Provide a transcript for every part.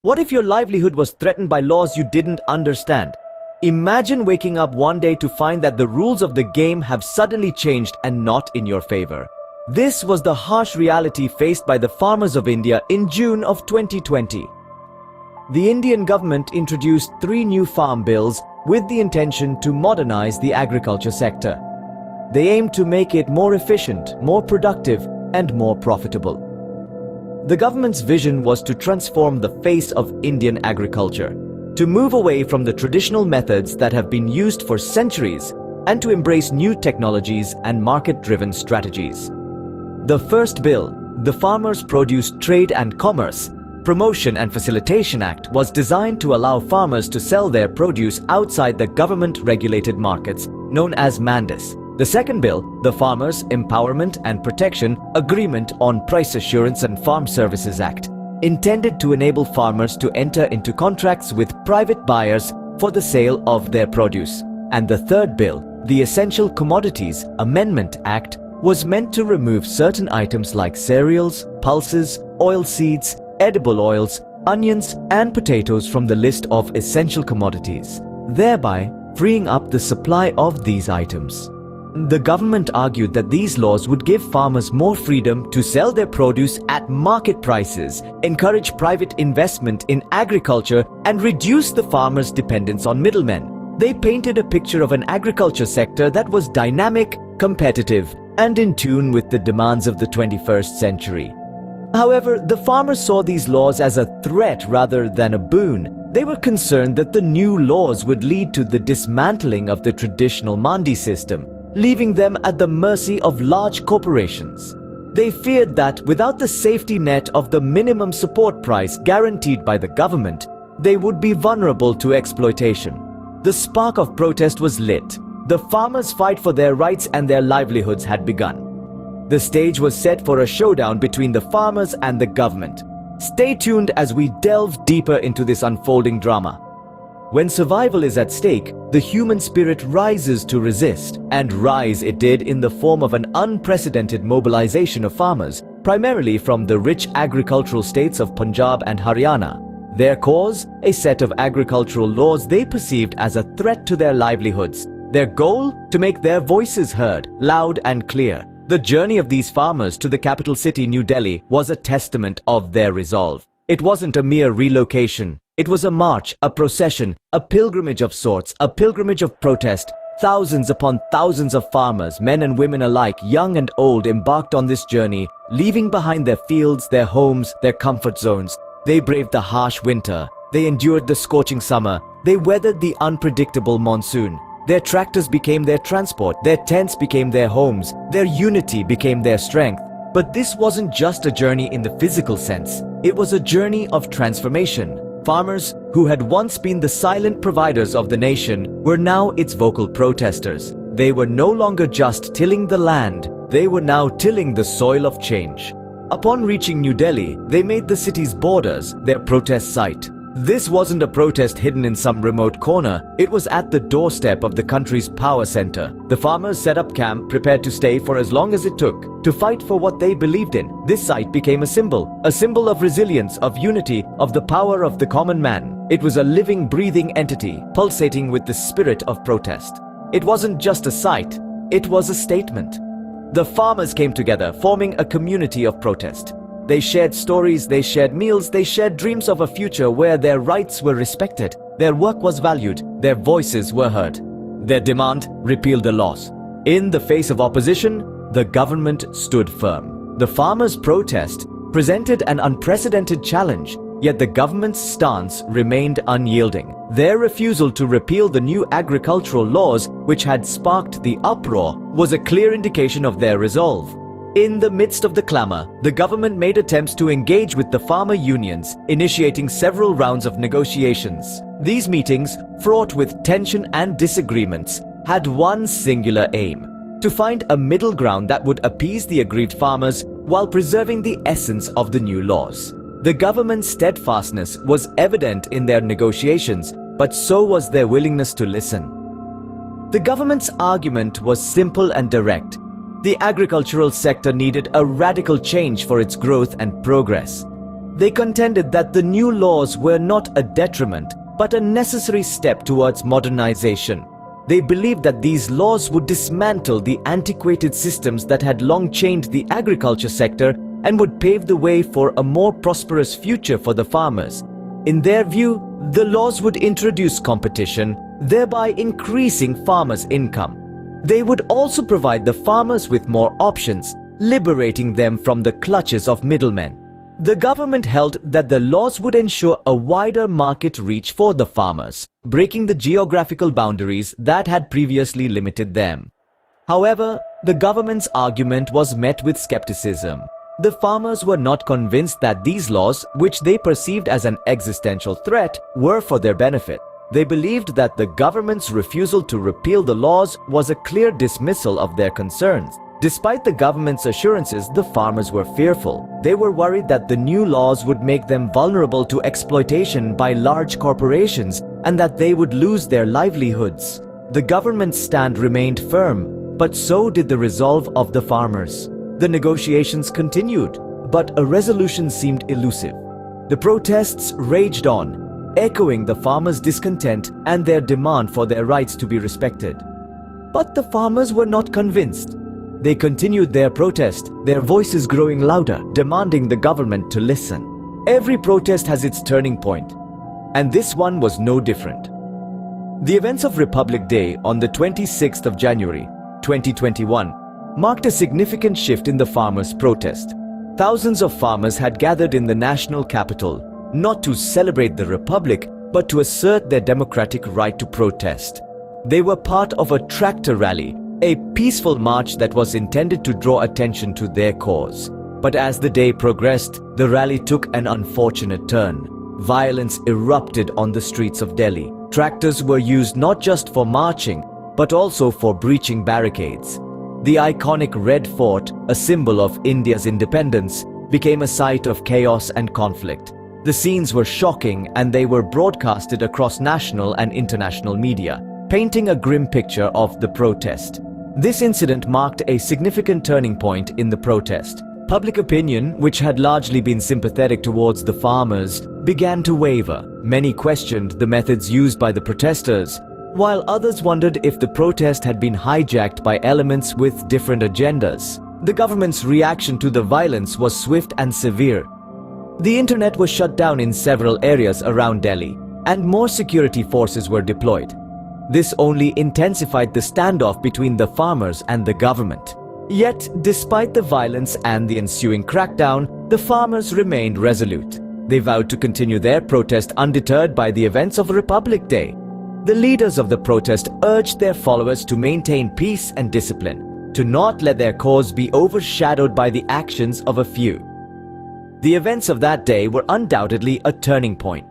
What if your livelihood was threatened by laws you didn't understand? Imagine waking up one day to find that the rules of the game have suddenly changed and not in your favor. This was the harsh reality faced by the farmers of India in June of 2020. The Indian government introduced 3 new farm bills with the intention to modernize the agriculture sector. They aimed to make it more efficient, more productive, and more profitable. The government's vision was to transform the face of Indian agriculture, to move away from the traditional methods that have been used for centuries and to embrace new technologies and market-driven strategies. The first bill, the Farmers' Produce Trade and Commerce, Promotion and Facilitation Act, was designed to allow farmers to sell their produce outside the government-regulated markets known as mandis. The second bill, the Farmers' Empowerment and Protection Agreement on Price Assurance and Farm Services Act, intended to enable farmers to enter into contracts with private buyers for the sale of their produce. And the third bill, the Essential Commodities Amendment Act, was meant to remove certain items like cereals, pulses, oilseeds, edible oils, onions, and potatoes from the list of essential commodities, thereby freeing up the supply of these items. The government argued that these laws would give farmers more freedom to sell their produce at market prices, encourage private investment in agriculture, and reduce the farmers' dependence on middlemen. They painted a picture of an agriculture sector that was dynamic, competitive, and in tune with the demands of the 21st century. However, the farmers saw these laws as a threat rather than a boon. They were concerned that the new laws would lead to the dismantling of the traditional mandi system, leaving them at the mercy of large corporations. They feared that without the safety net of the minimum support price guaranteed by the government, they would be vulnerable to exploitation. The spark of protest was lit. The farmers' fight for their rights and their livelihoods had begun. The stage was set for a showdown between the farmers and the government. Stay tuned as we delve deeper into this unfolding drama. When survival is at stake, the human spirit rises to resist, and rise it did in the form of an unprecedented mobilization of farmers, primarily from the rich agricultural states of Punjab and Haryana. Their cause? A set of agricultural laws they perceived as a threat to their livelihoods. Their goal? To make their voices heard, loud and clear. The journey of these farmers to the capital city, New Delhi, was a testament of their resolve. It wasn't a mere relocation. It was a march, a procession, a pilgrimage of sorts, a pilgrimage of protest. Thousands upon thousands of farmers, men and women alike, young and old, embarked on this journey, leaving behind their fields, their homes, their comfort zones. They braved the harsh winter. They endured the scorching summer. They weathered the unpredictable monsoon. Their tractors became their transport. Their tents became their homes. Their unity became their strength. But this wasn't just a journey in the physical sense. It was a journey of transformation. Farmers, who had once been the silent providers of the nation, were now its vocal protesters. They were no longer just tilling the land, they were now tilling the soil of change. Upon reaching New Delhi, they made the city's borders their protest site. This wasn't a protest hidden in some remote corner, it was at the doorstep of the country's power center. The farmers set up camp, prepared to stay for as long as it took, to fight for what they believed in. This site became a symbol of resilience, of unity, of the power of the common man. It was a living, breathing entity, pulsating with the spirit of protest. It wasn't just a site, it was a statement. The farmers came together, forming a community of protest. They shared stories, they shared meals, they shared dreams of a future where their rights were respected, their work was valued, their voices were heard. Their demand: repeal the laws. In the face of opposition, the government stood firm. The farmers' protest presented an unprecedented challenge, yet the government's stance remained unyielding. Their refusal to repeal the new agricultural laws, which had sparked the uproar, was a clear indication of their resolve. In the midst of the clamor, the government made attempts to engage with the farmer unions, initiating several rounds of negotiations. These meetings, fraught with tension and disagreements, had one singular aim: to find a middle ground that would appease the aggrieved farmers while preserving the essence of the new laws. The government's steadfastness was evident in their negotiations, but so was their willingness to listen. The government's argument was simple and direct. The agricultural sector needed a radical change for its growth and progress. They contended that the new laws were not a detriment, but a necessary step towards modernization. They believed that these laws would dismantle the antiquated systems that had long chained the agriculture sector and would pave the way for a more prosperous future for the farmers. In their view, the laws would introduce competition, thereby increasing farmers' income. They would also provide the farmers with more options, liberating them from the clutches of middlemen. The government held that the laws would ensure a wider market reach for the farmers, breaking the geographical boundaries that had previously limited them. However, the government's argument was met with skepticism. The farmers were not convinced that these laws, which they perceived as an existential threat, were for their benefit. They believed that the government's refusal to repeal the laws was a clear dismissal of their concerns. Despite the government's assurances, the farmers were fearful. They were worried that the new laws would make them vulnerable to exploitation by large corporations and that they would lose their livelihoods. The government's stand remained firm, but so did the resolve of the farmers. The negotiations continued, but a resolution seemed elusive. The protests raged on, echoing the farmers' discontent and their demand for their rights to be respected. But the farmers were not convinced. They continued their protest, their voices growing louder, demanding the government to listen. Every protest has its turning point, and this one was no different. The events of Republic Day on the 26th of January, 2021, marked a significant shift in the farmers' protest. Thousands of farmers had gathered in the national capital, not to celebrate the Republic, but to assert their democratic right to protest. They were part of a tractor rally, a peaceful march that was intended to draw attention to their cause. But as the day progressed, the rally took an unfortunate turn. Violence erupted on the streets of Delhi. Tractors were used not just for marching, but also for breaching barricades. The iconic Red Fort, a symbol of India's independence, became a site of chaos and conflict. The scenes were shocking and they were broadcasted across national and international media, painting a grim picture of the protest. This incident marked a significant turning point in the protest. Public opinion, which had largely been sympathetic towards the farmers, began to waver. Many questioned the methods used by the protesters, while others wondered if the protest had been hijacked by elements with different agendas. The government's reaction to the violence was swift and severe. The internet was shut down in several areas around Delhi, and more security forces were deployed. This only intensified the standoff between the farmers and the government. Yet, despite the violence and the ensuing crackdown, the farmers remained resolute. They vowed to continue their protest undeterred by the events of Republic Day. The leaders of the protest urged their followers to maintain peace and discipline, to not let their cause be overshadowed by the actions of a few. The events of that day were undoubtedly a turning point.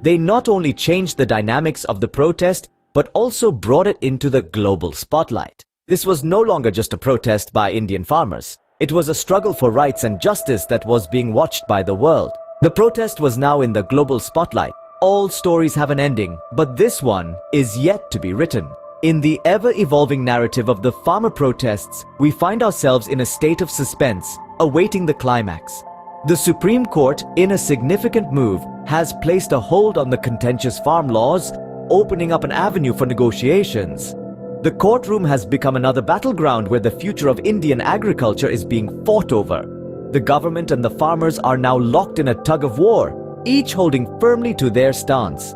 They not only changed the dynamics of the protest, but also brought it into the global spotlight. This was no longer just a protest by Indian farmers. It was a struggle for rights and justice that was being watched by the world. The protest was now in the global spotlight. All stories have an ending, but this one is yet to be written. In the ever-evolving narrative of the farmer protests, we find ourselves in a state of suspense, awaiting the climax. The Supreme Court, in a significant move, has placed a hold on the contentious farm laws, opening up an avenue for negotiations. The courtroom has become another battleground where the future of Indian agriculture is being fought over. The government and the farmers are now locked in a tug-of-war, each holding firmly to their stance.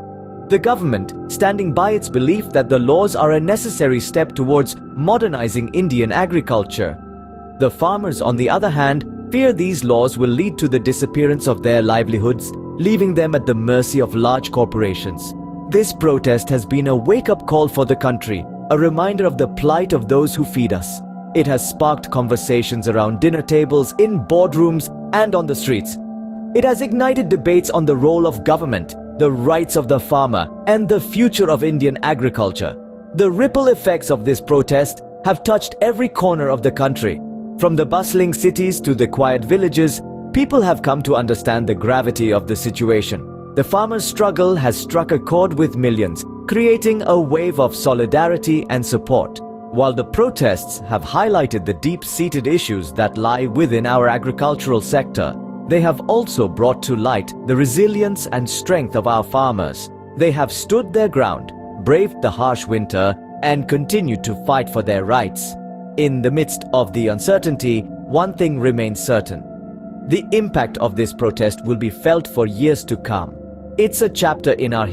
The government, standing by its belief that the laws are a necessary step towards modernizing Indian agriculture. The farmers, on the other hand, fear these laws will lead to the disappearance of their livelihoods, leaving them at the mercy of large corporations. This protest has been a wake-up call for the country, a reminder of the plight of those who feed us. It has sparked conversations around dinner tables, in boardrooms, and on the streets. It has ignited debates on the role of government, the rights of the farmer, and the future of Indian agriculture. The ripple effects of this protest have touched every corner of the country. From the bustling cities to the quiet villages, people have come to understand the gravity of the situation. The farmers' struggle has struck a chord with millions, creating a wave of solidarity and support. While the protests have highlighted the deep-seated issues that lie within our agricultural sector, They have also brought to light the resilience and strength of our farmers. They have stood their ground, braved the harsh winter, and continued to fight for their rights. In the midst of the uncertainty, one thing remains certain. The impact of this protest will be felt for years to come. It's a chapter in our history